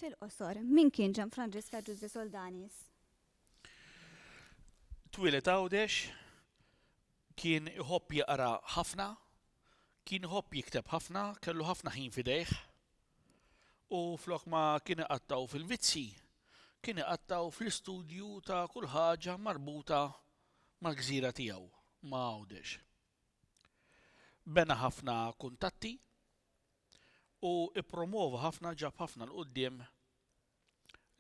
Fil-qosor, min kien Gianfrancesco Giuseppe Soldanis? Twilet Għawdex kien iħobb jaqra ħafna, kien iħobb jikteb ħafna, kellu ħafna ħin fidejh u flok ma kien iqattaw fil-vizzi, kien iqattaw fl-istudju ta' kull ħaġa marbuta mal-gżira tiegħu ma' Għawdex. Bena ħafna kuntatti u ippromova ħafna ġab ħafna l-qudiem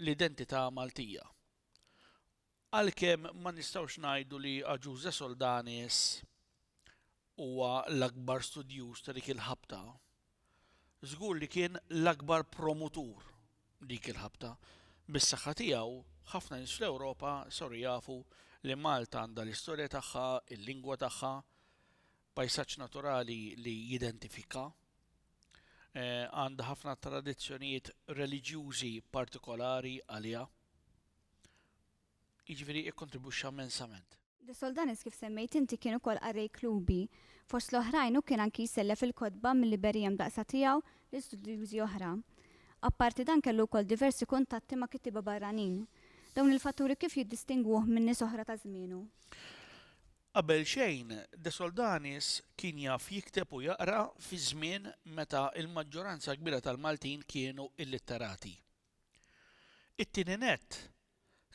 l-identità Maltija. Għalkemm ma nistgħux ngħidu li Giuseppe Soldanis huwa l-akbar studjuż ta' dik il-ħabta, żgur li kien l-akbar promutur dik il-ħabta. Bis-saħħa tiegħu ħafna nies fl-Ewropa saru jafu li Malta għandha l-istorja tagħha, il-lingwa tagħha, pajsaġġ naturali li jidentifika, għandha ħafna tradizzjonijiet reliġjużi partikolari għaliha. Jiġifieri ikkontribwixxa immensament. De Soldanis kif semmejt inti kien ukoll qarrej klubi, fost l-oħrajn u kien anki jsellef il-kodba mill-Liberija mdaqsa tiegħu l-istudjużi oħra. Apparti dan kellu wkoll diversi kuntatti ma' kittiba barranin. Dawn il-fatturi kif jiddistingwuh minn nies oħra ta' żmienu? Qabel xejn, De Soldanis kien jaf jikteb u jaqra fi żmien meta il-maġġoranza kbira tal-Maltin kienu illitterati. It-tieni nett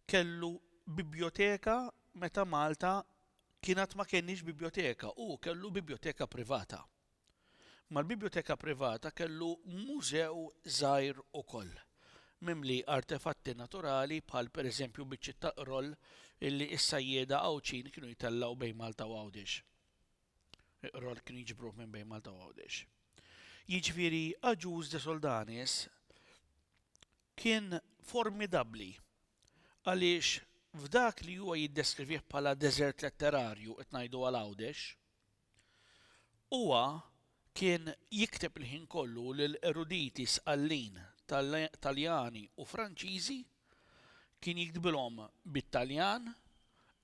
kellu biblioteka meta Malta kienet ma kenniex biblioteka u kellu biblioteka privata. Mal-biblioteka privata kellu mużew żgħir ukoll mimli artefatti naturali bħal pereżempju biċċiet ta' qroll illi s-sajjieda Għawċin kienu jtellaw bejn Malta u Għawdex. Qroll kienu jiġbruh minn bejn Malta u Għawdex. Jiġifieri Giuseppe De Soldanis kien formidabbli għaliex f'dak li huwa jiddeskrivih bħala deżert letterarju qed ngħidu għal Għawdex, huwa kien jikteb il-ħin kollu lil eruditi sqallin Taljani u Franċiżi, kien jiktbilhom bit-Taljan,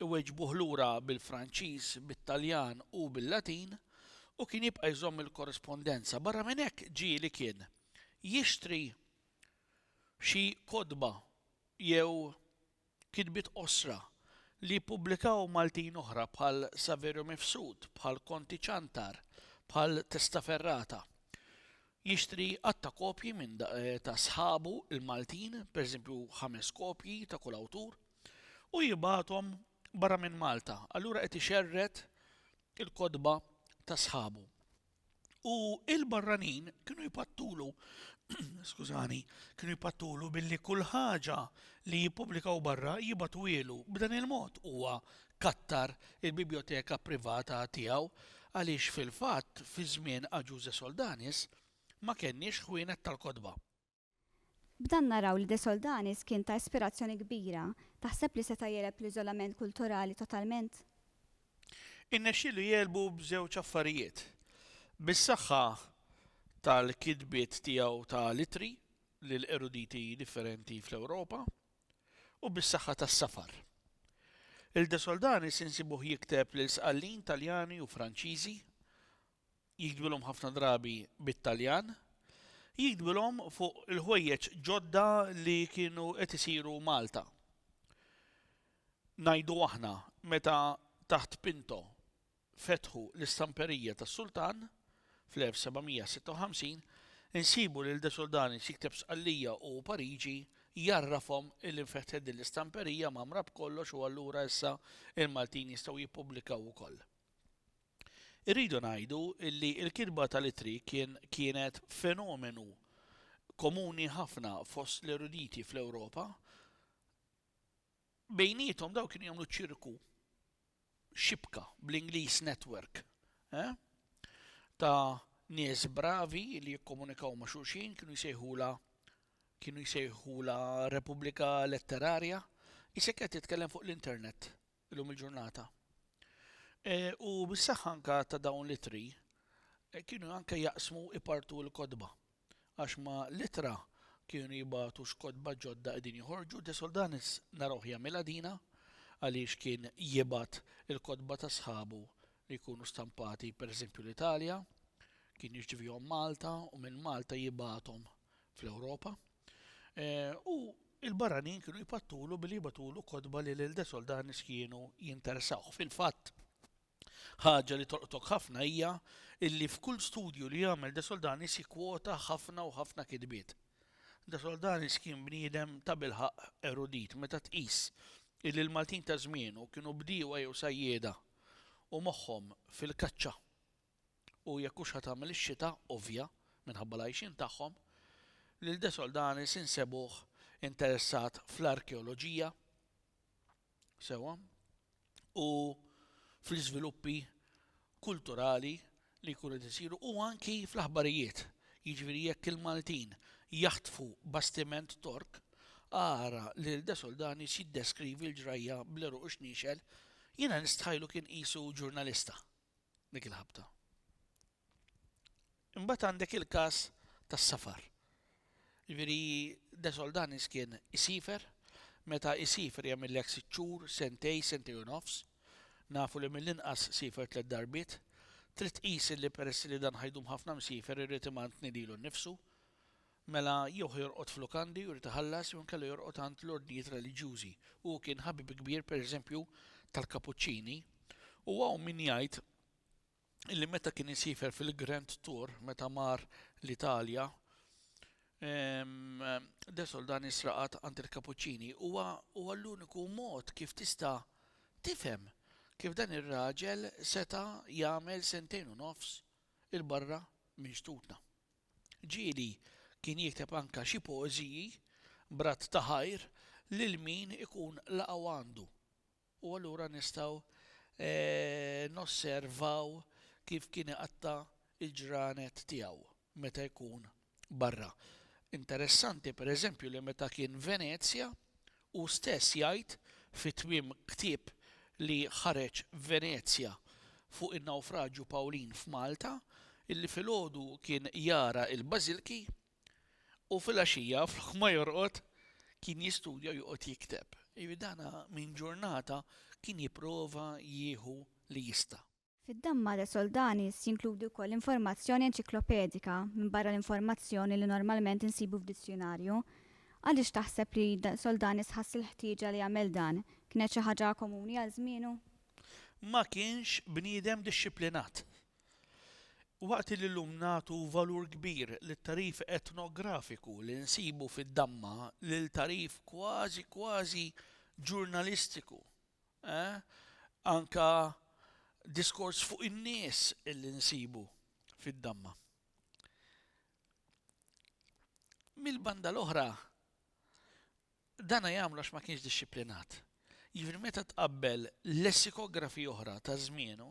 iweġbuh lura bil-Franċiż, bit-Taljan u bil-Latin u kien jibqa' jżomm il-korrespondenza. Barra minn hekk ġie li kien jixtri xi kotba jew kitbiet qosra li ppubblikaw Maltin oħra bħal Saverio Mifsud, bħal Konti Ċantar, bħal Testaferrata. Jixtri għatta kopji minn ta' sħabu il-Maltin, pereżempju 5 kopji ta' kull awtur, u jibgħathom barra minn Malta. Allura qed ixerret il-kotba ta' sħabu. U il-barranin kienu jpattulu, skużani, kienu jpattulu billi kull ħaġa li jippubblikaw barra jibatu ilu. B'dan il-mod huwa kattar il-biblioteka privata tiegħu għaliex fil-fatt fi żmien Giuseppe Soldanis ma kenniex ħwienet tal-kotba. B'dan naraw li De Soldanis kien ta' ispirazzjoni kbira, taħseb li seta' jeleb l-iżolament kulturali totalment? Innexxielu jelbu b'żewġ affarijiet. Bis-saħħa tal-kitbiet tiegħu ta' litri lil eruditi differenti fl-Ewropa u bis-saħħa tas-safar. Il-De Soldanis insibuh jikteb lil sqallin Taljani u Franċiżi, jiktbilhom ħafna drabi bit-Taljan, jiktbilhom fuq il-ħwejjeġ ġodda li kienu qed isiru Malta. Ngħidu aħna meta taħt Pinto fetħu l-istamperija tas-Sultan fl-1756, insibu lil De Soldanis jikteb sqallija u Pariġi jarrafhom il-infetħed l-istamperija mamra b'kollox u allura issa il-Maltin jistgħu jippubblikaw ukoll. Irridu ngħidu li l-kitba tal-itri kienet fenomenu komuni ħafna fost l-eruditi fl-Ewropa. Bejniethom daw kienu jagħmlu ċirku xibka bl-Ingliż network ta' nies bravi li jikkomunikaw ma' xulxin, kienu jsejħula Repubblika Letterarja, isek qed titkellem fuq l-internet illum il-ġurnata. U bis-saħħa anke ta' dawn l-itri kienu anke jaqsmu ipartu l-kotba għax ma litra kienu jibgħatu x'kotba ġodda qegħdin joħorġu. De Soldanis narawh jagħmilha dina għaliex kien jibgħat il-kotba ta' sħabu li jkunu stampati pereżempju l-Italja, kien jiġġibihom Malta u minn Malta jibgħathom fl-Ewropa. U il-barranin kienu jipattulu billi jibatulu kodba li l-De Soldanis kienu jinteressaw. Fil-fatt, ħaġa li torqtok ħafna hija illi f'kull studju li jagħmel De Soldanis jikwota ħafna u ħafna kidbiet. De Soldanis kien bniedem ta' bilħaq erudit meta tqis illi l-Maltin ta' żmienu kienu bdiewa jew sajjieda u moħħhom fil-kaċċa u jekk hux ħatamel ix-xita ovvja minħabba l-għajxin tagħhom li De Soldanis insebuh interessat fl-arkeoloġija sewa u fl-iżviluppi kulturali li jkunu isiru u anki fl-aħbarijiet. Jiġifieri jekk il-Maltin jaħtfu bastiment Tork, ara li De Soldanis jiddeskrivi l-ġrajja bl-eruq xniexel, jiena nistħajlu kien qisu ġurnalista dik il-ħabta. Imbagħad għandek il-każ tas-safar. Jiġifieri De Soldanis kien isifer, meta isifer jagħmellek 6 xhur, sentej u nofs, nafu li mill-inqas sifer 3 darbiet, trid tqis li peress li dan ħajdum ħafna msifer irrid imant tnidilu nnifsu, mela jew jorqod f'lukandi u jrid iħallas jew inkella jorqod għand l-ordnijiet reliġjużi. U kien ħabib kbir pereżempju tal-Kapuċċini u hawn min jgħid illi meta kien isifer fil-Grand Tour meta mar l-Italja De Soldanis raqat għand il-Kapuċċini huwa l-uniku mod kif tista' tifhem kif dan ir-raġel seta' jagħmel 2 u nofs il-barra minn xtutna. Ġieli kien jikteb anke xi poeżiji brat ta' ħajr lil min ikun laqgħu għandu. U allura nistgħu nosservaw kif kien iqatta' il-ġranet tiegħu meta jkun barra. Interessanti pereżempju li meta kien Venezja u stess jgħid fit-tmiem ktieb li ħareġ Venezja fuq in-nawfraġġju Pawlin f'Malta illi filgħodu kien jara il-Bażilki u fil-għaxija flok ma jorqod kien jistudja joqgħod jikteb. Dana minn ġurnata kien jipprova jieħu li jista'. Fid-damma De Soldanis jinkludi wkoll informazzjoni enċiklopedika minn barra l-informazzjoni li normalment insibu f'dizzjonarju. Għaliex taħseb li De Soldanis ħass il-ħtieġa li jagħmel dan? Kienet xi ħaġa komuni għal żmienu? Ma kienx bniedem dixxiplinat. Waqt li llum nagħtu valur kbir lit-tarif etnografiku li nsibu fid-damma lil tarif kważi ġurnalistiku. Anka diskors fuq in-nies illi nsibu fid-damma. Mill-banda l-oħra dana jagħmlu għax ma kienx dixxiplinat. Jiġifieri meta tqabbel lessikografi oħra ta' żmienu,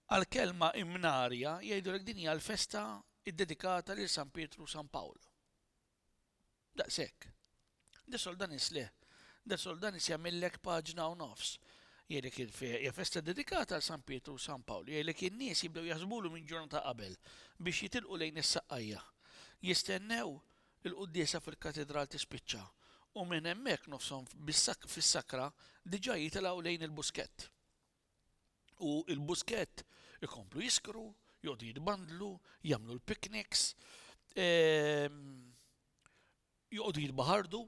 għall-kelma imnarja jgħidulek din hija l-festa iddedikata lil San Pietru San Pawlo. Daqshekk. De Soldanis le. De Soldanis jagħmellek paġna u nofs. Jgħidlek hija festa dedikata għal San Pietru San Pawlo. Jgħidlek in-nies jibdew jaħsbulu minn ġurnata qabel biex jitilqu lejn is-saqqajja. Jistennew il-quddiesa fil-katedral tispiċċa u minn hemmhekk nofshom fis-sakra diġà jitilgħu lejn il-buskett. U il-buskett ikomplu jiskru, jgħodu jitbandlu, jagħmlu l-picnics, jgħodu jitbaħardu,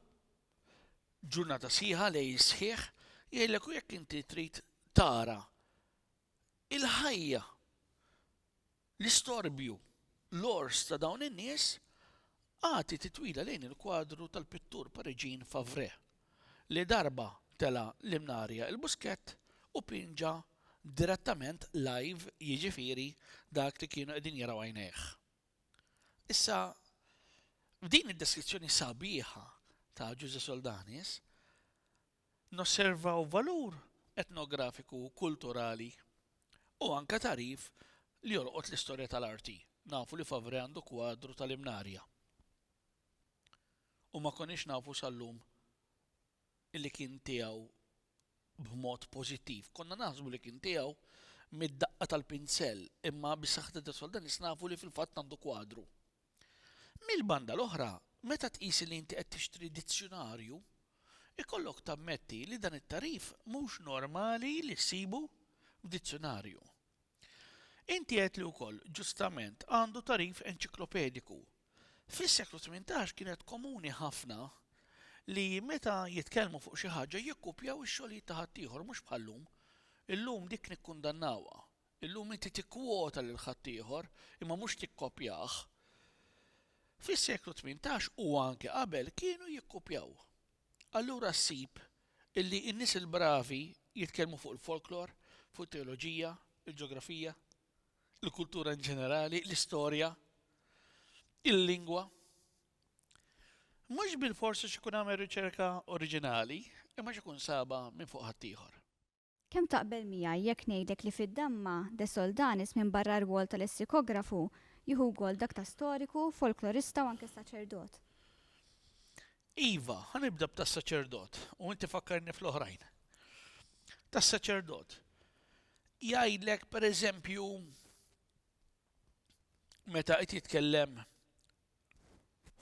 ġurnata sieħa lejn sħiħ, jgħidlek u jekk inti trid tara il-ħajja, l-istorbju, l-ors ta' dawn in-nies, għati titwila lejn il-kwadru tal-pittur Pariġin Favre li darba tela l-imnarja il-buskett u pinġa direttament live jiġifieri dak li kienu qegħdin jaraw għajnejh. Issa f'din id-deskrizzjoni sabiħa ta' De Soldanis nosservaw valur etnografiku kulturali u anke tarif li jorqod l-istorja tal-arti. Nafu li Favre għandu kwadru tal-imnarja. U ma konniex nafu sal-lum illi kien tiegħu b'mod pożittiv. Konna naħsbu li kien tiegħu mid-daqqa tal-pinsell, imma bis-saħħa De Soldanis nafu li fil-fatt għandu kwadru. Mill-banda l-oħra, meta tqis li inti qed tixtri dizzjonarju, ikollok tammetti li dan it-tarif mhux normali li ssibu f'dizzjonarju. Inti qed li wkoll ġustament għandu tarif enċiklopediku. Fis-seklu 18 kienet komuni ħafna li meta jitkellmu fuq xi ħaġa jikkupjaw ix-xogħlijiet ta' ħaddieħor mhux bħallum. Illum dik nikkundannawha. Illum inti tikkwota lil ħaddieħor imma mhux tikkopjah. Fis-seklu 18 u anke qabel kienu jikkupjaw. Allura ssib illi n-nies il-bravi jitkellmu fuq il-folklor, fuq it-teoloġija, il-ġeografija, il-kultura in ġenerali, l-istorja, il-lingwa. Mhux bil-forsi x'ikun għamel riċerka oriġinali, imma x'ikun saba minn fuq ħaddieħor. Kemm taqbel miegħi jekk ngħidlek li fid-damma De Soldanis minn barra rwol tal-lessikografu jieħu wkoll dak ta' storiku, folklorista u anke saċerdot. Iva, ħanibda b'tas-saċerdot u inti fakkarni fl-oħrajn. Tas-saċerdot. Jgħidlek pereżempju meta qed jitkellem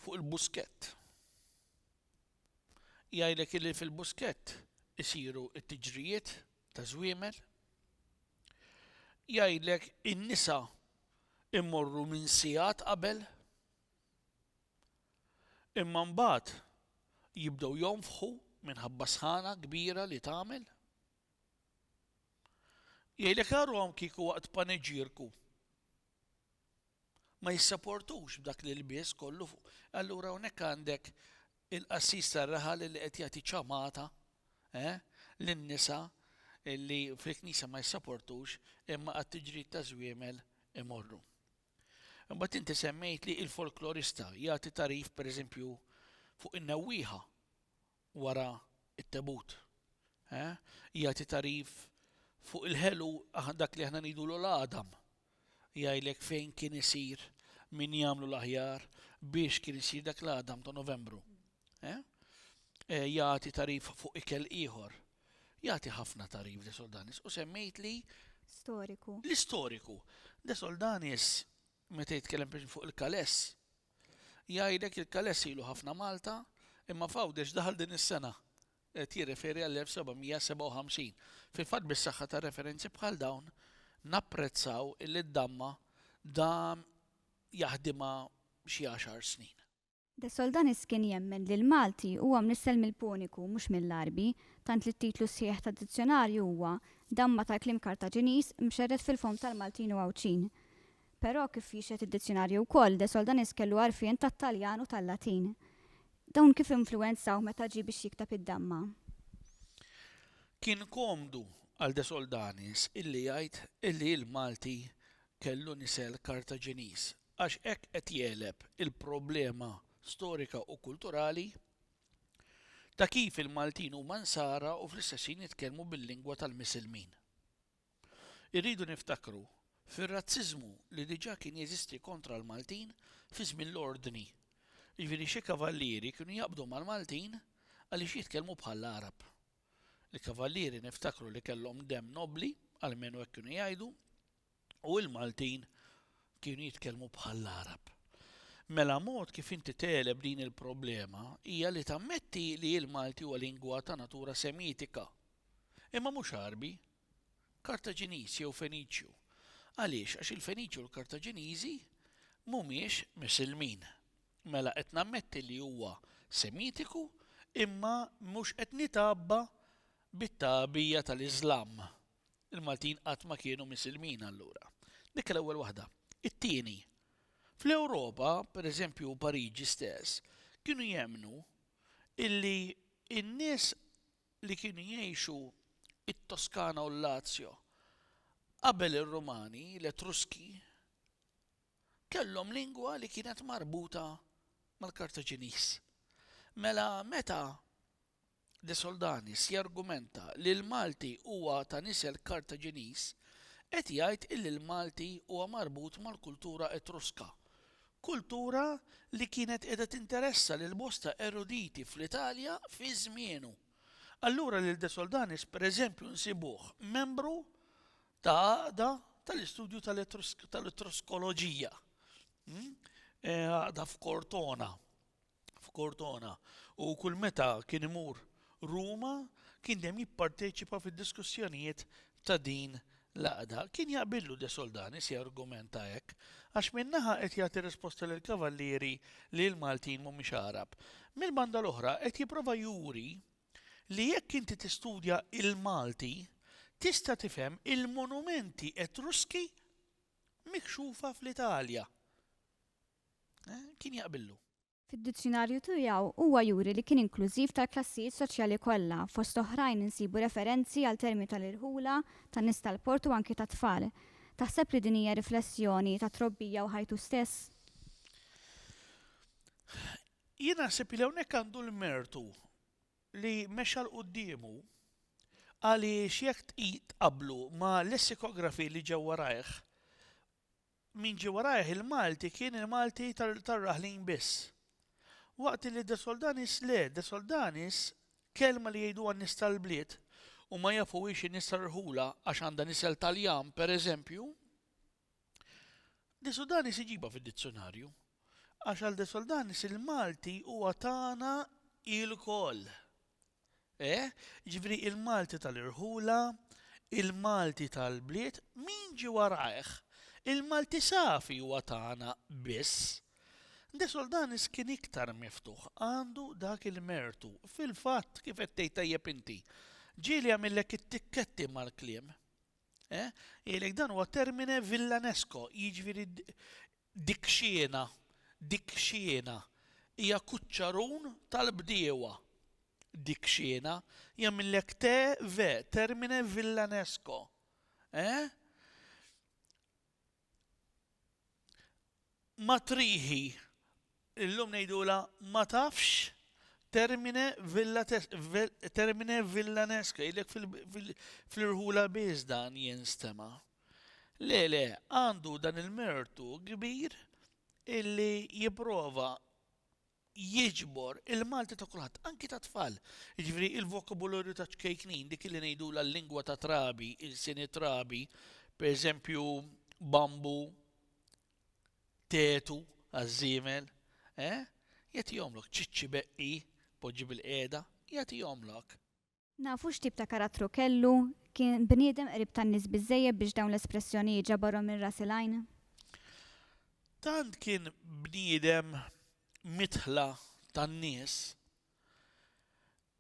fuq il-buskett. Jgħidlek illi fil-buskett isiru t-tiġrijiet ta' żwiemel. Jgħidlek in-nisa immorru minn sigħat qabel. Imma mbagħad jibdew jonfħu minħabba sħana kbira li tagħmel. Jgħidlek għarhom kieku waqt paneġġierku ma jissapportux b'dak li l-bies kollu fuq. Allura hawnhekk għandek il-qassis tar-raħal li qed jagħti ċamata lin-nisa li fil-knisa ma jissapportux imma qatt tiġri ta' żwiemel imorru. Imbagħad inti semmejt li l-folklorista jagħti tarif pereżempju fuq in-newwieħa wara t-tebut. Jagħti tarif fuq il-ħelu dak li aħna ngħidulu l-Adam. Jgħidlek fejn kien isir, min jagħmlu l-aħjar biex kien isir dak l-Adam ta' Novembru. Jagħti tarif fuq ikel ieħor. Jagħti ħafna tarif De Soldanis u semmejt li Storiku. l-istoriku. De Soldanis meta jitkellem fuq il-kaless, jgħidlek il-kaless ilu ħafna Malta imma f'Għawdex daħal din is-sena qed jirreferi għall-1757. Fil-fatt bis-saħħa ta' referenzi bħal dawn napprezzaw illi d-damma dam jaħdimha xi 10 snin. De Soldanis kien jemmen li l-Malti huwa mnissel mill-Puniku mhux mill-Arbi, tant li t-titlu sħiħ ta' dizzjonarju huwa damma ta' klim Kartaġiniż mxerred fil-fom tal-Maltin u Għawċin. Però kif jixed id-dizzjonarju wkoll De Soldanis kellu għarfien tat-Taljan u tal-Latin. Dawn kif influwenzaw meta ġie biex jiktab id-damma? Kien komdu għal De Soldanis illi jgħid illi l-Malti kellu nisel Kartaġiniż għax hekk qed jeleb il-problema storika u kulturali ta' kif il-Maltin huma nsara u fl-istessin jitkellmu bil-lingwa tal-Misilmin. Irridu niftakru fir-razziżmu li diġà kien jeżisti kontra l-Maltin fi żmien l-ordni. Jiġifieri xi kavallieri kienu jaqbdu mal-Maltin għaliex jitkellmu bħall-Arab. Il-kavallieri niftakru li kellhom demm nobli, almenu hekk kienu jgħidu, u l-Maltin kienu jitkellmu bħall-Arab. Mela mod kif inti teleb din il-problema hija li tammetti li l-Malti huwa lingwa ta' natura semitika. Imma mhux Arbi, Kartaġiniż jew Feniċju. Għaliex għax il-Feniċju u l-Kartaġiniżi mhumiex Misilmin. Mela qed nammetti li huwa semitiku imma mhux qed nitabba bit-tabija tal-Iżlam. Il-Maltin qatt ma kienu Misilmin allura. Dik l-ewwel waħda. It-tieni, fl-Ewropa, pereżempju Pariġi stess, kienu jemnu illi n-nies li kienu jgħixu it-Toskana u l-Lazio qabel ir-Rumani, l-Etruski, kellhom lingwa li kienet marbuta mal-Kartaġiniż. Mela meta De Soldanis jargumenta li l-Malti huwa ta' nisel Kartaġiniż, qed jgħid illi l-Malti huwa marbut mal-kultura Etruska. Kultura li kienet qiegħda tinteressa lil bosta eruditi fl-Italja fi żmienu. Allura lil De Soldanis pereżempju nsibuh membru ta' tal-istudju tal-Etruskoloġija. Għada f'Kortona. U kull meta kien imur Ruma kien dejjem jipparteċipa fid-diskussjonijiet ta' din Laqda kien jaqbillu De Soldanis jargumenta hekk għax minnaħa qed jagħti risposta lil kavallieri li l-Maltin mhumiex Arab. Mill-banda l-oħra qed jipprova juri li jekk inti tistudja il-Malti tista' tifhem il-monumenti Etruski mikxufa fl-Italja. Kien jaqbillu. Fid-dizzjonarju tiegħu huwa juri li kien inklużiv tal-klassijiet soċjali kollha, fost oħrajn insibu referenzi għal termi tal-irħula, tan-nies tal-port u anke tat-tfal. Taħseb li din hija riflessjoni ta' trobbija u ħajtu stess? Jien naħseb li hawnhekk għandu l-mertu li mexa l-quddiemu għaliex jekk tqablu ma' lessikografi li ġew warajh. Min ġie warajh il-Malti kien il-Malti tar-raħlin biss. Waqt li De Soldanis De Soldanis kelma li jgħidu għan-nies tal-bliet u ma jafuwix in-nies tal-irħula għax għandha nisel Taljan pereżempju, De Soldanis iġiba fid-dizzjonarju. Għax għal De Soldanis il-Malti huwa tagħna il-koll. Ġifri il-Malti tal-irħula, il-Malti tal-bliet, min ġie warajh? Il-Malti safi huwa tagħna biss. De Soldanis kien iktar miftuħ, għandu dak il-mertu. Fil-fatt, kif qed tgħid tajjeb inti, ġieli għamillek it-tikketti mal-kliem. Jgħidlek dan huwa termine villanesco, jiġifieri dik xiena hija kuċċarun tal-bdiewa. Dik xiena jagħmillek termine villanesco. Matriħi illum ngħidula ma tafx termine villanesca jgħidlek fl-irħula biss dan jinstema'. Le, għandu dan il-mertu kbir illi jipprova jiġbor il-Malti ta' kulħadd, anki ta' tfal. Jiġifieri il-vokabularju ta' ċkejknin dik li ngħidula l-lingwa ta' trabi, il-sini trabi, pereżempju bambu, tetu, għażimel, jagħtihomlok ċiċċi beqqi, poġġi bil-qiegħda, jagħtihomlok. Nafu x'tip ta' karattru kellu, kien bniedem qrib tan-nies biżżejjed biex dawn l-espressjonijiet ġabarhom minn ras il-għajn? Tant kien bniedem mitħla tan-nies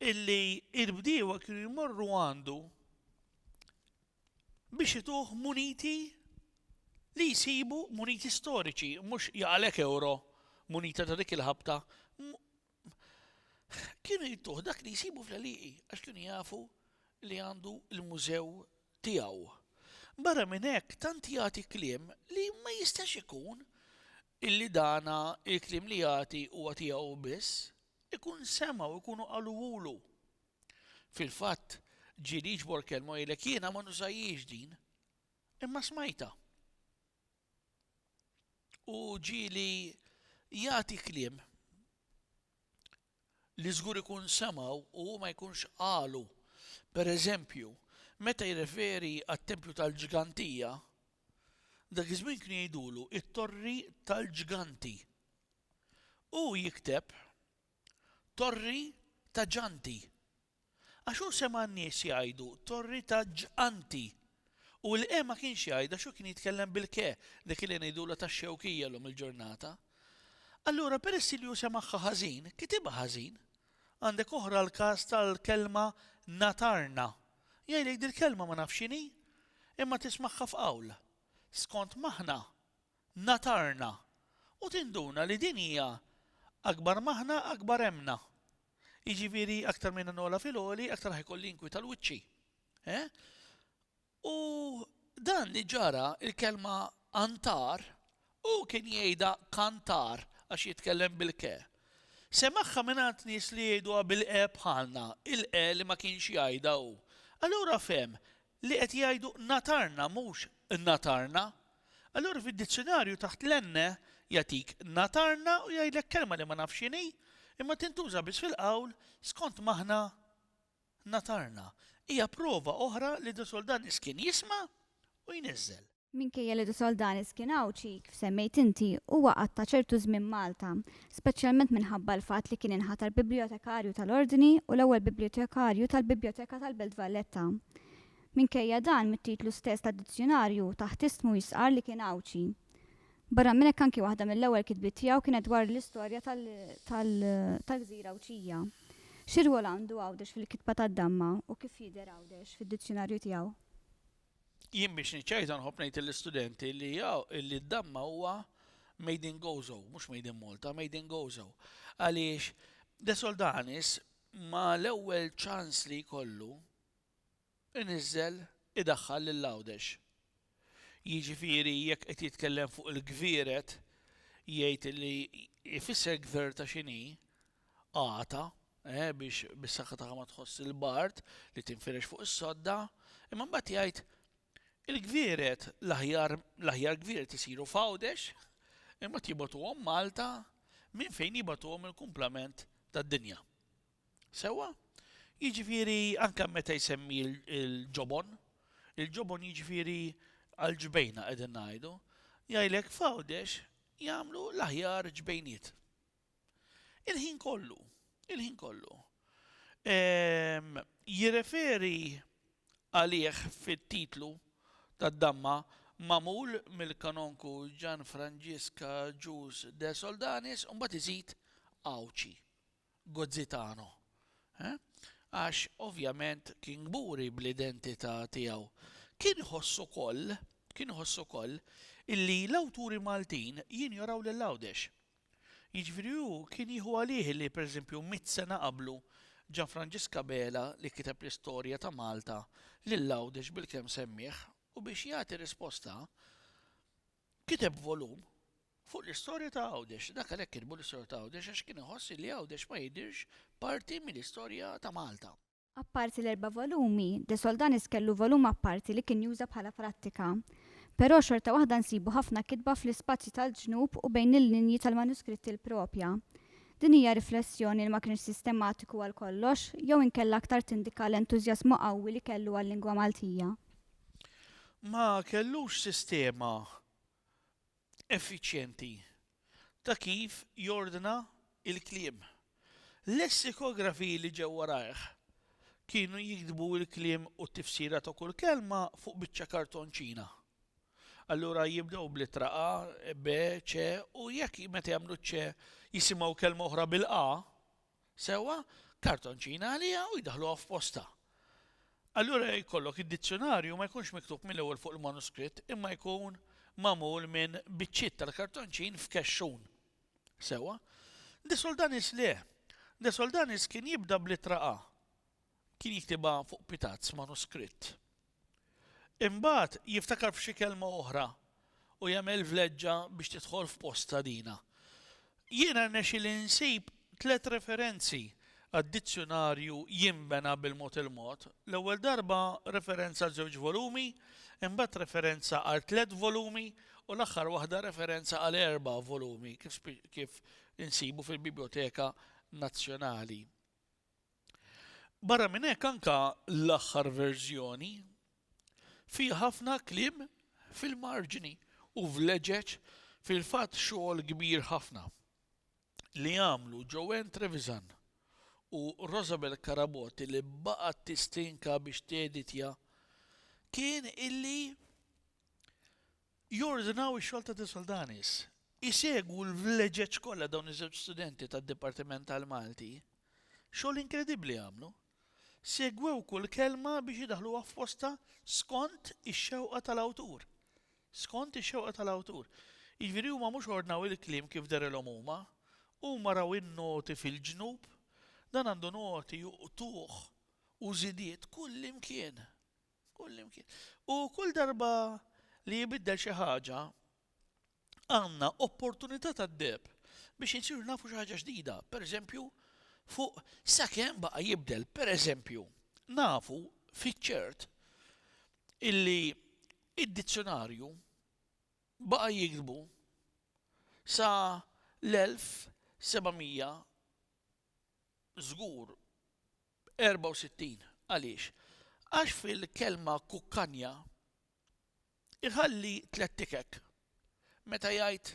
illi l-bdiewa kienu jmorru għandu biex ituh muniti li jsibu muniti storiċi, mhux jaqalek euro, munita ta' dik il-ħabta. Kienu jituh dak li jsibu fl-għaliqi, għax kienu jafu li għandu l-mużew tiegħu. Barra minn hekk tant jagħti kliem li ma jistax ikun illi dana il-kliem li jagħti huwa tiegħu biss, ikun semgħu ikunu qalulu. Fil-fatt ġieli jiġbor kelma jgħidlek jiena ma nużajjiex din, imma smajta. U ġieli jagħti kliem li żgur ikun semgħu u ma jkunx qalu. Pereżempju, meta jirreferi għat-Tempju tal-Ġgantija, dak iż-żmien kienu jgħidulu it-Torri tal-Ġganti. U jikteb Torri ta' Ġanti. Għax hu sema n-nies jgħidu Torri ta' Ġqanti. U l-E ma kienx jgħidha xu kien jitkellem bil-ke dik li ngħidula tax-xewkija l-lum il-ġurnata. Allura peress li hu semaħħa ħażin, kitibha ħażin. Għandek oħra l-każ tal-kelma natarna. Jgħidlek dil-kelma ma nafx x'inhi, imma tismagħha f'qawl. Skont maħna, natarna. U tinduna li din hija akbar maħna, akbar hemmna. Jiġifieri aktar minn nola fil-għoli, aktar ħajkolli inkwi tal-wiċċi. U dan li ġara il-kelma antar u kien jgħidha kantar għax jitkellem bil-ke. Semaħħa mingħand nies li jgħiduha bil-e bħalna, il-e li ma kienx jgħidha hu. Allura fehm li qed jgħidu natarna mhux natarna. Allura fid-dizzjonarju taħt l-enne jagħtik natarna u jgħidlek kelma li ma nafx x'inhi, imma tintuża biss fil-qawl skont maħna natarna. Hija prova oħra li De Soldanis kien jisma' u jniżżel. Minkejja li De Soldanis kien awċi, kif semmejt inti, huwa qatta ċertu żmien Malta, speċjalment minħabba l-fatt li kien inħatar bibliotekarju tal-Ordni u l-ewwel bibliotekarju tal-Biblioteka tal-Belt Valletta. Minkejja dan mit-titlu stess tad-dizzjonarju taħt ismu jisqar li kien Awċi. Barra minn hekk anki waħda mill-ewwel kitbiet tiegħu kienet dwar l-istorja tal-Gżira Awċija. X'irwol għandu Għawdex fil-kitba tad-damma u kif jidher Għawdex fid-dizzjonarju tiegħu? Jien biex niċċajta nħobb ngħid lill-istudenti li d-damma huwa made in Gozo, mhux made in Malta, made in Gozo. Għaliex De Soldanis ma l-ewwel ċans li jkollu inizzel idaħħal lil Għawdex. Jiġifieri jekk qed jitkellem fuq il-gvieret jgħid li jfisser gvir ta' x'inhi għata biex bis-saħħa tagħha ma tħoss il-bart li tinfirex fuq is-sodda, imma mbagħad jgħid il-gvieret l-aħjar gvieret isiru f'Għawdex imma tibatuhom Malta minn fejn jibatuhom il-kumplament tad-dinja. Sewwa? Jiġifieri anke meta jsemmi il-ġobon jiġifieri għal-ġbejna qegħdin ngħidu, jgħidlek f'Għawdex jagħmlu l-aħjar ġbejniet. Il-ħin kollu. Jirreferi għalih fit-titlu tad-damma magħmul mill-kanonku Gianfrancesca Gius De Soldanis u mbagħad iżid Awċi, Gozzitano. Għax ovvjament kien gburi bl-identità tiegħu. Kien iħossu koll illi l-awturi Maltin jinjoraw lil Għawdex. Jiġifieri hu kien jieħu għalih li pereżempju 100 sena qablu Gianfrancesca Bela li kiteb l-istorja ta' Malta lil Għawdex bil-kemm semmih u biex jagħti risposta kiteb volum fuq l-istorja ta' Għawdex. Dak għalhekk kitbu l-istorja ta' Għawdex għax kien iħoss li Għawdex ma jidhirx parti mill-istorja ta' Malta. Apparti l-4 volumi, De Soldanis kellu volum apparti li kien juża bħala prattika. Però xorta waħda nsibu ħafna kitba fl-ispazji tal-ġnub u bejn il-linji tal-manuskritti l-propja. Din hija riflessjoni li ma kienx sistematiku għal kollox jew inkella aktar tindika l-entużjażmu qawwi li kellu għall-lingwa Maltija. Ma kellux sistema effiċjenti ta' kif jordna il-kliem. Lessikografi li ġew warajh kienu jikdbu l-kliem u t-tifsira ta' kull kelma fuq biċċa kartonċina. Allura jibdew bl-ittra A, B, C u jekk meta jagħmlu C jisimgħu kelma oħra bil-A, sewwa kartonċina għaliha u jdaħluha f'posta. Allura jkollok id-dizzjonarju ma jkunx miktub mill-ewwel fuq il-manuskritt imma jkun magħmul minn biċċiet tal-kartonċin f'kexxun. Sewwa? De Soldanis le. De Soldanis kien jibda bl-ittra A. Kien jiktibha fuq pitazz manuskritt. Imbagħad jiftakar f'xi kelma oħra u jagħmel vleġġa biex tidħol f'posta dina. Jiena rnexxieli nsib 3 referenzi għad-dizzjonarju jinbena bil-mod il-mod. L-ewwel darba referenza għal 2 volumi, imbagħad referenza għal 3 volumi u l-aħħar waħda referenza għal 4 volumi kif insibu fil-Biblioteka Nazzjonali. Barra minn hekk anke l-aħħar verżjoni fiha ħafna kliem fil-marġini u vleġeġ fil-fatt xogħol kbir ħafna li għamlu Joanne Trevisan u Rosabel Karabotti li baqgħet tistinka biex teditja kien illi jordinaw ix-xogħol ta' De Soldanis. Isegwu l-vleġeġ kollha dawn iż-żewġ studenti tad-Dipartiment tal-Malti. Xogħol inkredibbli għamlu. Segwew kull kelma biex jidaħluha f'posta skont ix-xewqa tal-awtur. Jiġifieri huma mhux ordnaw il-kliem kif darilhom huma raw in-noti fil-ġnub, dan għandu noti juqtuh u żidiet kull imkien. U kull darba li jibiddel xi ħaġa għandna opportunità tad-deb biex insiru nafu xi ħaġa ġdida. Pereżempju, fuq sakemm baqa' jibdel, pereżempju, nafu fiċ-ċert illi id-dizzjonarju baqa' jikdbu sa l-1700 żgur 64. Għaliex? Għax fil-kelma kukkanja iħalli 3 tikek. Meta jgħid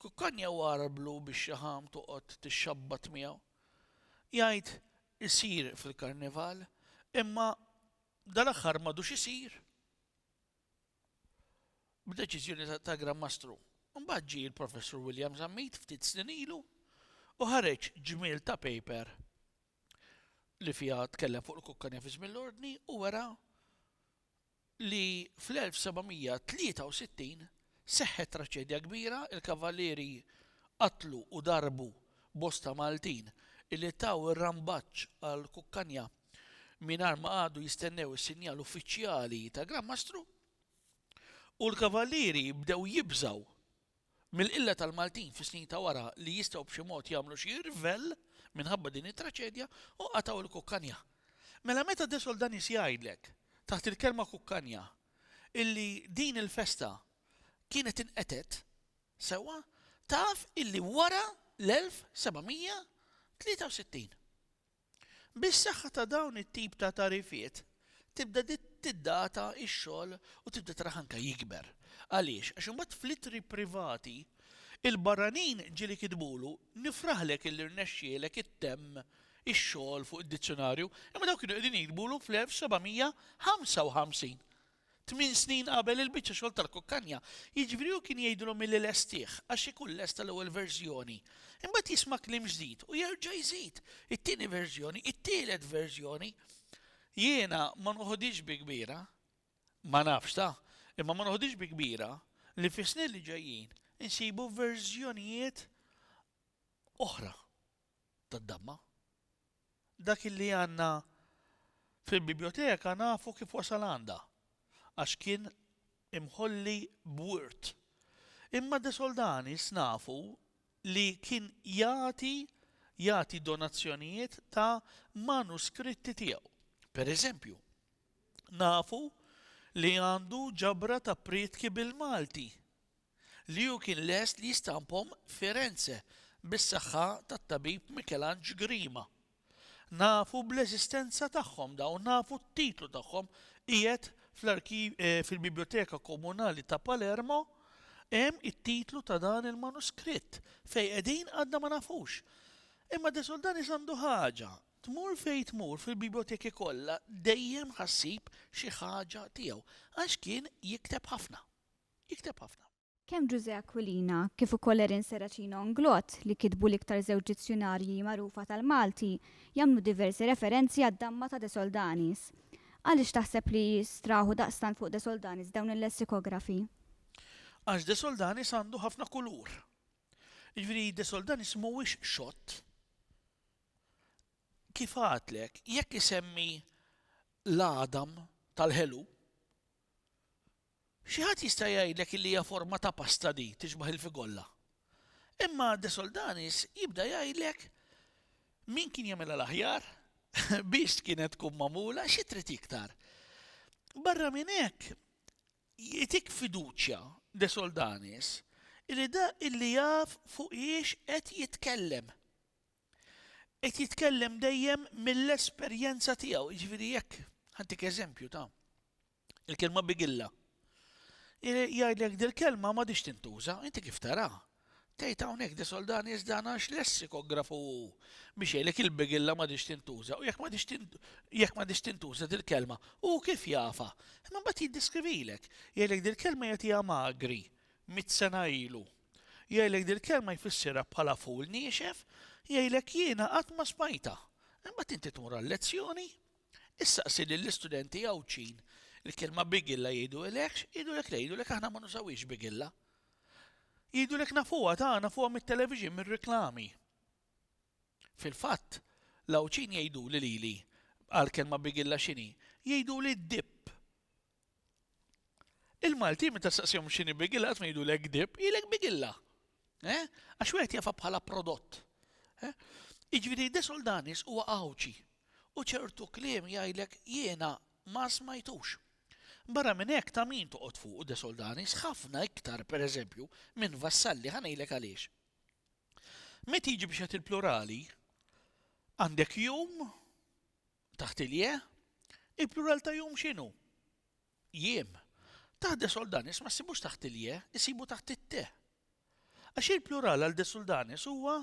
kukkanja warblu biex xaħam toqgħod tixxabbat miegħu. Jgħid isir fil-karnival imma dal-aħħar m'għadux isir. B'deċiżjoni ta' Grammastru. Mbagħad ġie il-Professur William Zammit ftit snin ilu u ħareġ ġmiel ta' paper li fiha tkellem fuq il-kukkanja fi żmien l-ordni u wera li fl-1763 seħħet traċedja kbira, il-kavallieri qatlu u darbu bosta Maltin illi taw ir-rambaġġ għal kukkanja mingħajr ma għadu jistennew is-sinjal uffiċjali ta' Grammastru u l-kavallieri bdew jibżaw mill-qilla tal-Maltin fi snin ta' wara li jistgħu b'xi mod jagħmlu xi irvell minħabba din it-traċedja u qataw il-kukkanja. Mela meta de Soldanis jgħidlek taħt il-kelma kukkanja illi din il-festa kienet inqetet sewwa taf illi wara l-1763. Bis-saħħa ta' dawn it-tip ta' tarifiet tibda tiddata ix-xogħol u tibda traħanka jikber. Għaliex? Għax imbagħad fl-ittri privati il-barranin ġieli kitbulu nifraħlek illi rnexxielek ittemm ix-xogħol fuq id-dizzjonarju, imma dawk kienu qegħdin jikbulu fl-1955. 8 snin qabel il-biċċa xogħol tal-kukkanja. Jiġifieri kien jgħidulhom milli lestih għax ikun lesta l-ewwel verżjoni. Imbagħad jisma' kliem ġdid u jerġa' jżid it-tieni verżjoni, it-tielet verżjoni. Jiena ma noħodix bi kbira, ma nafx ta', imma ma noħodix bi kbira li fis-snin li ġejjin insibu verżjonijiet oħra tad-damma. Dak illi għandna fil-biblioteka nafu kif wasal għandha għax kien imħolli b'wirt. Imma de Soldanis nafu li kien jagħti donazzjonijiet ta' manuskritti tiegħu. Per eżempju, nafu li għandu ġabra ta' pritki bil-Malti li hu kien lest li jistampom Firenze bis-saħħa tat-tabib Michelangelo Grima. Nafu bl-eżistenza tagħhom dawn, nafu t-titlu tagħhom qiegħed fil-Biblioteka Komunali ta' Palermo hemm it-titlu ta' dan il-manuskritt fejn qegħdin għadna ma nafux. Imma de Soldanis għandu ħaġa, tmur fejn tmur fil-biblioteki kollha dejjem ħassib xi ħaġa tiegħu għax kien jikteb ħafna. Kemm Giuseppe Aquilina kif ukoll Erin Seracino Nglot li kitbu l-iktar żewġ dizzjonarji magħrufa tal-Malti jagħmlu diversi referenzi għad-damma ta' de Soldanis. Għaliex taħseb li straħu daqstant fuq de Soldanis dawn il-lessikografi? Għax de Soldanis għandu ħafna kulur. Jiġifieri de Soldanis mhuwiex xott. Kif għadlek, jekk isemmi l-Adam tal-ħelu, xi ħadd jista' jgħidlek li hija forma ta' pasta di tixbaħ il-figolla. Imma de Soldanis jibda jgħidlek min kien jagħmilha l-aħjar, biex kienet tkun magħmula xi trid iktar. Barra minn hekk jitik fiduċja de Soldanis illi jaf fuq ix qed jitkellem. Qed jitkellem dejjem mill-esperjenza tiegħu, jiġifieri jekk ħantik eżempju ta' il-kelma bigilla. Jgħidlek dil-kelma ma dix tintuża, inti kif tara? Tgħid hawnhekk de Soldanis dan għax lessikografu biex jgħidlek il-bigilla ma dix tintuża u jekk ma dix tintuża dil-kelma u kif jafa. Imma mbagħad jiddeskrivilek, jgħidlek dil-kelma jagħtiha magri 100 sena ilu. Jgħidlek dil-kelma jfissirha bħala ful niexef, jgħidlek jiena qatt ma smajta. Imbagħad inti tmur għall-lezzjoni, issaqsi lill-istudenti għawċin il-kelma bigilla jgħidulek aħna ma nużawix bigilla. Jgħidulek nafuha nafuha mit-television mir-reklami. Fil-fatt, l-għawċin jgħidu li għal-kelma bigilla x'inhi, jgħidu li d-dip. Il-Malti meta saqsihom x'inhi bigilla qatt ma jgħidulek dip, jgħidulek bigilla. Għax wieħed jafa bħala prodott. Jiġifieri de Soldanis huwa għawċi u ċertu kliem jgħidlek jiena ma smajtux. Barra minn hekk ta' min toqgħod fuq de Soldanis ħafna iktar pereżempju minn vassalli ħanejlek għaliex. Meta jiġi biex qed il-plurali għandek jum taħt il-je, il-plural ta' jum x'inhu? Jiem. Taħt de Soldanis ma ssibux taħt il-je, isibu taħt it-te. Għax il-plural għal de Soldanis huwa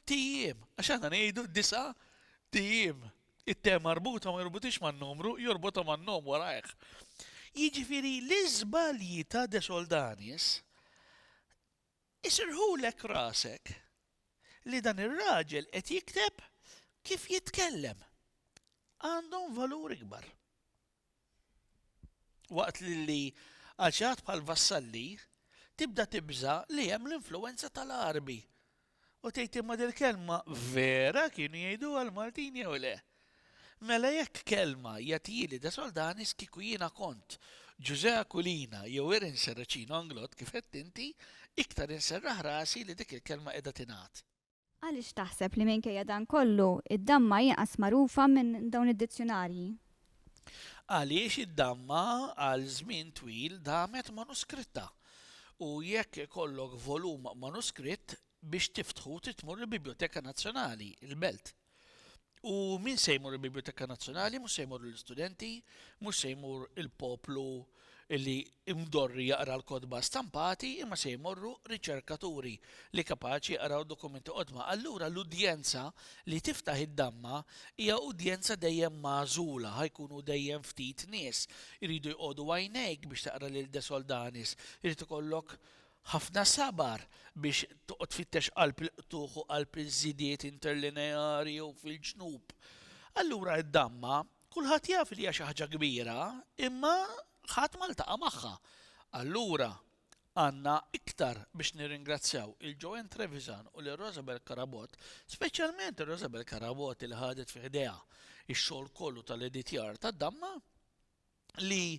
tijiem. Għax għandna ngħidu 9 tijiem. it-te marbuta ma jorbutix man-numru, jorbuta man-nom warajh. Jiġifieri l-iżbalji ta' De Soldanis isirħulek rasek li dan ir-raġel qed jikteb kif jitkellem. Għandhom valur ikbar. Waqt li għaxat bħal vassalli tibda tibża li hemm l-influenza tal-Arbi. U tgħid imma dil-kelma vera kienu jgħidu għal-Maltin jew le. Mela jekk kelma jagħtili De Soldanis kieku jiena kont Giuseppe Akulina jew Erin Serracino Anglot kif qed inti, iktar inserraħ rasi li dik il-kelma qiegħda tingħad. Għaliex taħseb li minkejja dan kollu id-damma jinqas magħrufa minn dawn id-dizzjonarji? Għaliex id-damma għal żmien twil damet manuskritta. U jekk ikollok volum manuskritt biex tiftħu titmur il-Biblioteka Nazzjonali, il-Belt. U min se jmur il-Biblioteka Nazzjonali, mhux se jmur l-istudenti, mhux se jmur il-poplu li imdorri jaqra l-kodba stampati, imma se jmorru riċerkaturi li kapaċi jaqraw dokumenti qodma. Allura l-udjenza li tiftaħ id-damma hija udjenza dejjem magħżula, ħajkunu dejjem ftit nies. Iridu jqogħdu għajnejk biex taqra lil De Soldanis, irid ikollok ħafna sabar biex toqgħod tfittex tuħu qalb iż-żidiet interlineari u fil-ġnub. Allura id-damma kulħadd jaf li hija xi ħaġa kbira, imma ħadd ma ltaqa' magħha. Allura għandna iktar biex nirringrazzjaw il-Joanne Trevisan u l-Rosabel Karabot, speċjalment il-Rosabel Karabot li ħadet fi ħdejha ix-xogħol kollu tal-editjar tad-damma li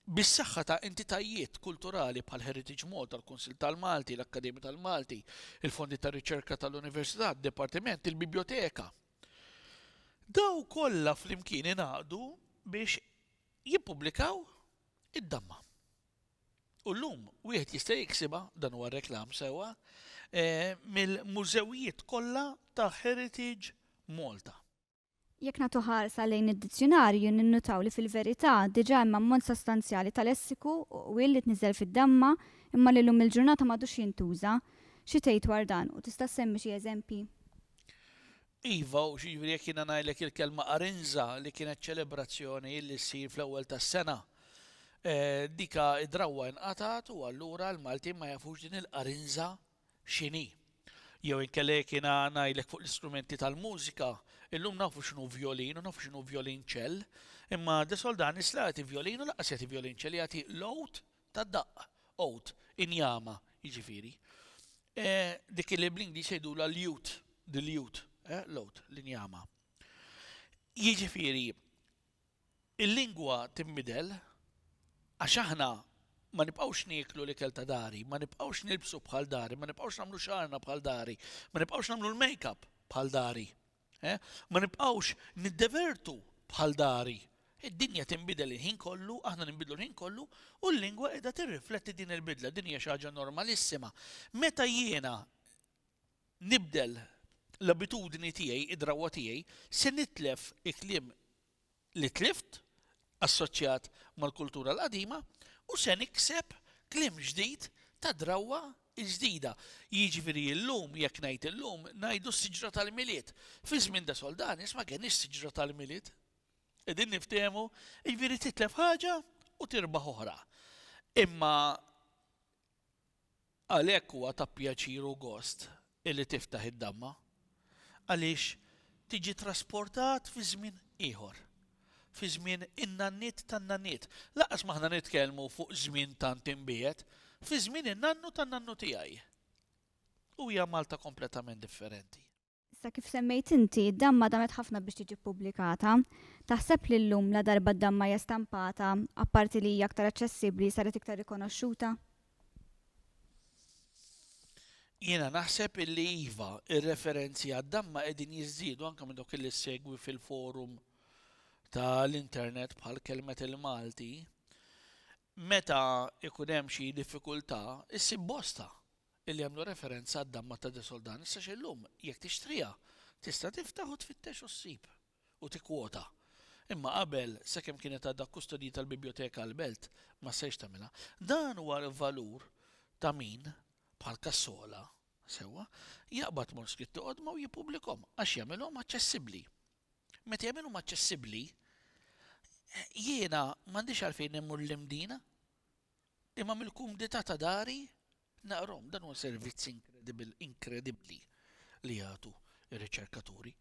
bis-saħħa ta' entitajiet kulturali bħal Heritage Malta, il-Kunsill tal-Malti, l-Akkademja tal-Malti, il-Fondi ta' Riċerka tal-Università, il-Dipartiment, il-Biblioteka. Daw kollha flimkien ingħaqdu biex jippubblikaw id-damma. U llum wieħed jista' jiksibha dan huwa reklam sewwa mill-mużewijiet kollha ta' Heritage Malta. Jekk nagħtu ħarsa lejn id-dizzjonarju ninnutaw li fil-verità diġà hemm ammont sostanzjali tal-lessiku u li tniżel fid-damma imma li llum il-ġurnata m'għadux jintuża. Xi tgħid dwar dan u tista' semmi xi eżempji? Iva, u xiġifieri jekk jiena ngħidlek il-kelma arinza li kienet ċelebrazzjoni li ssir fl-ewwel tas-sena. Dika id-drawwa inqatat u allura l-Maltin ma jafux din il-arinza x'inhi. Jew inkellek jiena ngħidlek fuq l-istrumenti tal-mużika, illum nafu x'inhu violin u nafu x'inhu violonċell, imma De Soldanis la jagħti violin u laqqas jagħti violonċell jagħti l-oud tad-daqq, oud, injama, jiġifieri. Dik li bl-Ingliż jgħidula l-lute, the-lute, l-oud, l-injama. Jiġifieri, il-lingwa tinbidel għax aħna ma nibqgħux nieklu l-ikel ta' dari, ma nibqgħux nilbsu bħal dari, ma nibqgħux nagħmlu xarna bħal dari, ma nibqgħux nagħmlu l-makeup bħal dari. Ma nibqgħux niddevertu bħal dari. Id-dinja tinbidel il-ħin kollu, aħna ninbidlu l-ħin kollu u l-lingwa qiegħda tirrifletti din il-bidla, din hija xi ħaġa normalissima. Meta jiena nibdel l-abitudni tiegħi, id-drawwa tiegħi, se nitlef il-kliem li tlift assoċjat mal-kultura l-qadima u se nikseb kliem ġdid ta' drawwa ġdida. Jiġifieri llum jekk ngħid illum ngħidu s-siġra tal-miliet. Fi żmien De Soldanis ma kienx siġra tal-miliet. Qegħdin niftehmu, jiġifieri titlef ħaġa u tirbaħ oħra. Imma għalhekk huwa ta' pjaċir u gost illi tiftaħ id-damma għaliex tiġi trasportat fi żmien ieħor. Fi żmien in-nannit tan-nannit. Laqas maħna nitkellmu fuq żmien tant imbiet, fi żmien in-nannu tan-nannu tiegħi. U hija Malta kompletament differenti. Issa kif semmejt inti, id-damma damet ħafna biex tiġi ppubblikata. Taħseb li llum la darba d-damma hija stampata, apparti li hija aktar aċċessibbli saret iktar rikonoxxuta? Jiena naħseb illi iva ir-referenzi għad-damma qegħdin jiżdiedu anke minn dawk li segwi fil-forum tal-internet bħal kelmet il-Malti, meta ikun hemm xi diffikultà, issib bosta illi jagħmlu referenza għad-damma ta' De Soldanis għax illum jekk tixtriha tista' tiftaħ u tfittex u ssib u tikkwota. Imma qabel sakemm kienet għadha kustodji tal-Biblioteka l-Belt ma sejx tagħmilha. Dan huwa l-valur ta' min bħal Kassola sewwa jaqbad manuskritti qodma u jippubblikhom għax jagħmilhom aċċessibbli. meta jagħmluhom aċċessibbli, jiena m'għandix għalfejn immur l-imdina, imma mill-kumdità ta' dari naqrom dan huwa servizz inkredibbli li jagħtu ir-riċerkaturi.